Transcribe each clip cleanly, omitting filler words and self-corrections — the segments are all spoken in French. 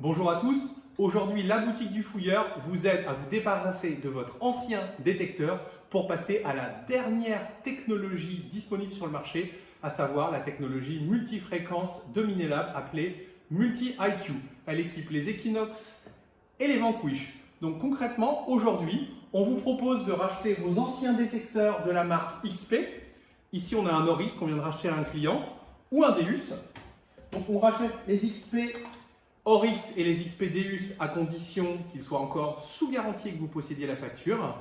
Bonjour à tous, aujourd'hui la boutique du fouilleur vous aide à vous débarrasser de votre ancien détecteur pour passer à la dernière technologie disponible sur le marché, à savoir la technologie multifréquence de Minelab appelée Multi-IQ. Elle équipe les Equinox et les Vanquish. Donc concrètement, aujourd'hui, on vous propose de racheter vos anciens détecteurs de la marque XP. Ici, on a un Oryx qu'on vient de racheter à un client ou un Deus. Donc on rachète les XP Oryx et les XP Deus à condition qu'ils soient encore sous garantie et que vous possédiez la facture.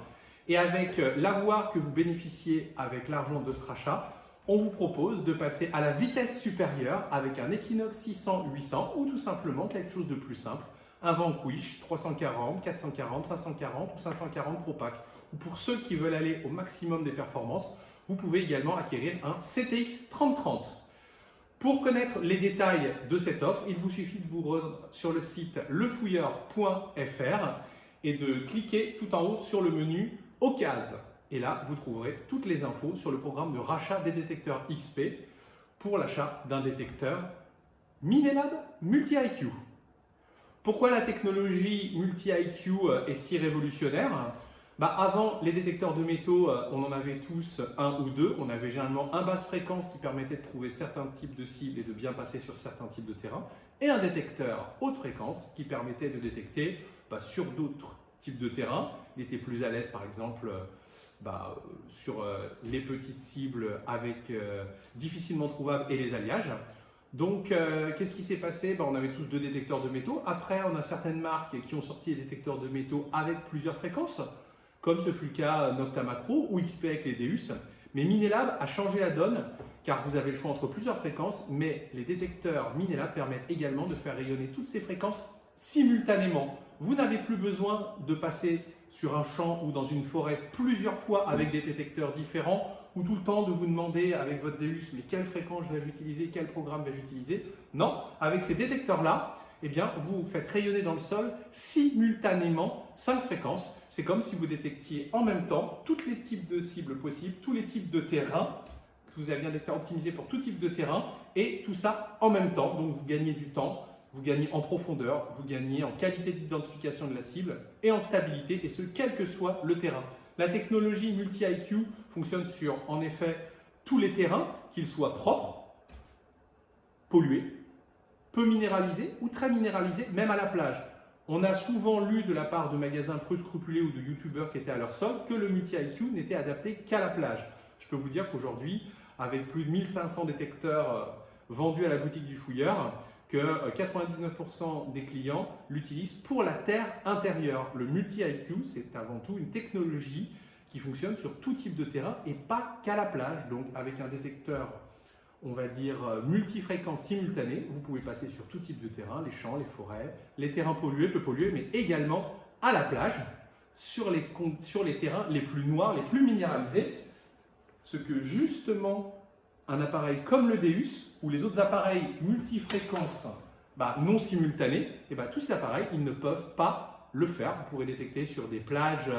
Et avec l'avoir que vous bénéficiez avec l'argent de ce rachat, on vous propose de passer à la vitesse supérieure avec un Equinox 600-800 ou tout simplement quelque chose de plus simple, un Vanquish 340, 440, 540 ou 540 Pro Pack. Ou pour ceux qui veulent aller au maximum des performances, vous pouvez également acquérir un CTX 3030. Pour connaître les détails de cette offre, il vous suffit de vous rendre sur le site lefouilleur.fr et de cliquer tout en haut sur le menu Occasion. Et là, vous trouverez toutes les infos sur le programme de rachat des détecteurs XP pour l'achat d'un détecteur Minelab Multi-IQ. Pourquoi la technologie Multi-IQ est si révolutionnaire ? Avant, les détecteurs de métaux, on en avait tous un ou deux. On avait généralement un basse fréquence qui permettait de trouver certains types de cibles et de bien passer sur certains types de terrains, et un détecteur haute fréquence qui permettait de détecter sur d'autres types de terrains. Il était plus à l'aise, par exemple, sur les petites cibles avec difficilement trouvables et les alliages. Donc, qu'est-ce qui s'est passé ? On avait tous deux détecteurs de métaux. Après, on a certaines marques qui ont sorti des détecteurs de métaux avec plusieurs fréquences, comme ce fut le cas Nocta Macro ou XP avec les Deus. Mais Minelab a changé la donne car vous avez le choix entre plusieurs fréquences, mais les détecteurs Minelab permettent également de faire rayonner toutes ces fréquences simultanément. Vous n'avez plus besoin de passer sur un champ ou dans une forêt plusieurs fois avec des détecteurs différents ou tout le temps de vous demander avec votre Deus mais quelle fréquence vais-je utiliser, quel programme vais-je utiliser. Non, avec ces détecteurs-là, vous faites rayonner dans le sol simultanément 5 fréquences. C'est comme si vous détectiez en même temps tous les types de cibles possibles, tous les types de terrains. Vous avez un détecteur optimisé pour tout type de terrain et tout ça en même temps. Donc vous gagnez du temps, vous gagnez en profondeur, vous gagnez en qualité d'identification de la cible et en stabilité, et ce quel que soit le terrain. La technologie Multi-IQ fonctionne sur en effet tous les terrains, qu'ils soient propres, pollués, peu minéralisé ou très minéralisé, même à la plage. On a souvent lu de la part de magasins peu scrupuleux ou de youtubeurs qui étaient à leur solde que le Multi-IQ n'était adapté qu'à la plage. Je peux vous dire qu'aujourd'hui, avec plus de 1500 détecteurs vendus à la boutique du fouilleur, que 99% des clients l'utilisent pour la terre intérieure. Le Multi-IQ, c'est avant tout une technologie qui fonctionne sur tout type de terrain et pas qu'à la plage. Donc avec un détecteur, on va dire multifréquence simultanée, vous pouvez passer sur tout type de terrain, les champs, les forêts, les terrains pollués, peu pollués, mais également à la plage, sur les terrains les plus noirs, les plus minéralisés, ce que justement un appareil comme le Deus ou les autres appareils multifréquences non simultanés, tous ces appareils, ils ne peuvent pas le faire. Vous pourrez détecter sur des plages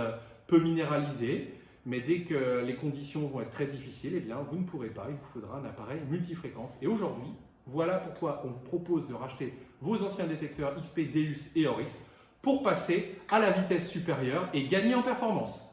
peu minéralisées, mais dès que les conditions vont être très difficiles, vous ne pourrez pas, il vous faudra un appareil multifréquence. Et aujourd'hui, voilà pourquoi on vous propose de racheter vos anciens détecteurs XP, Deus et Oryx pour passer à la vitesse supérieure et gagner en performance.